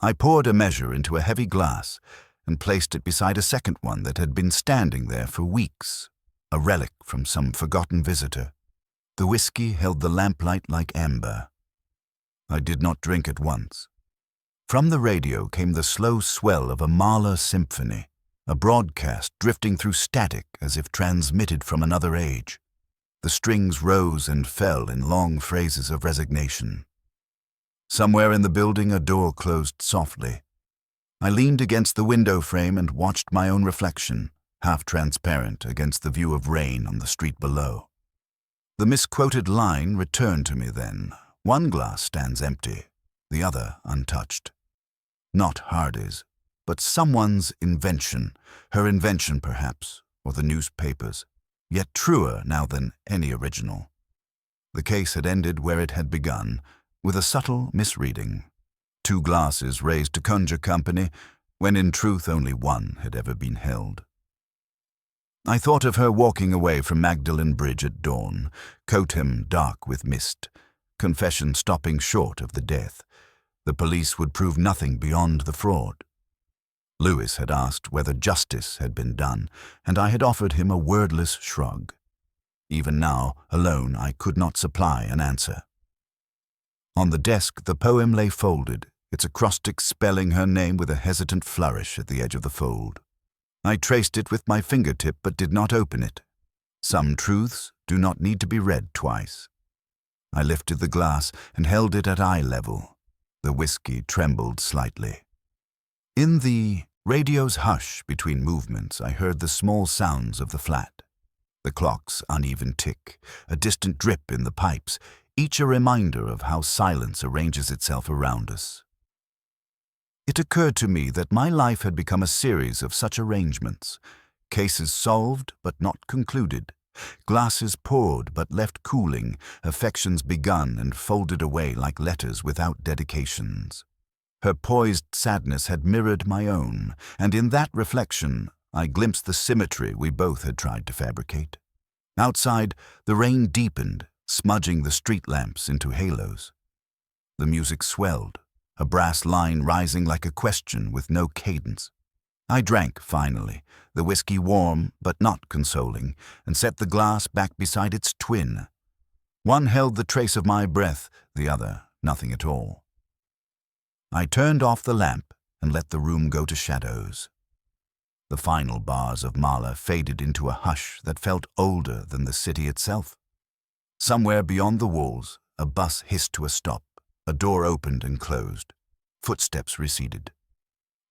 I poured a measure into a heavy glass and placed it beside a second one that had been standing there for weeks, a relic from some forgotten visitor. The whiskey held the lamplight like amber. I did not drink at once. From the radio came the slow swell of a Mahler symphony, a broadcast drifting through static as if transmitted from another age. The strings rose and fell in long phrases of resignation. Somewhere in the building a door closed softly. I leaned against the window frame and watched my own reflection, half transparent against the view of rain on the street below. The misquoted line returned to me then. One glass stands empty, the other untouched. Not Hardy's, but someone's invention, her invention perhaps, or the newspaper's, yet truer now than any original. The case had ended where it had begun, with a subtle misreading. 2 glasses raised to conjure company, when in truth only one had ever been held. I thought of her walking away from Magdalen Bridge at dawn, coat hem dark with mist, confession stopping short of the death. The police would prove nothing beyond the fraud. Lewis had asked whether justice had been done, and I had offered him a wordless shrug. Even now, alone, I could not supply an answer. On the desk, the poem lay folded, its acrostic spelling her name with a hesitant flourish at the edge of the fold. I traced it with my fingertip but did not open it. Some truths do not need to be read twice. I lifted the glass and held it at eye level. The whiskey trembled slightly. In the radio's hush between movements, I heard the small sounds of the flat. The clock's uneven tick, a distant drip in the pipes, each a reminder of how silence arranges itself around us. It occurred to me that my life had become a series of such arrangements, cases solved but not concluded, glasses poured but left cooling, affections begun and folded away like letters without dedications. Her poised sadness had mirrored my own, and in that reflection I glimpsed the symmetry we both had tried to fabricate. Outside, the rain deepened, smudging the street lamps into halos. The music swelled, a brass line rising like a question with no cadence. I drank, finally, the whiskey warm but not consoling, and set the glass back beside its twin. One held the trace of my breath, the other nothing at all. I turned off the lamp and let the room go to shadows. The final bars of Mahler faded into a hush that felt older than the city itself. Somewhere beyond the walls, a bus hissed to a stop. A door opened and closed. Footsteps receded.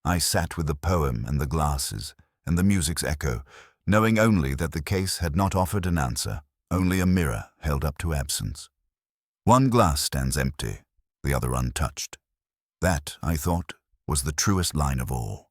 I sat with the poem and the glasses and the music's echo, knowing only that the case had not offered an answer, only a mirror held up to absence. One glass stands empty, the other untouched. That, I thought, was the truest line of all.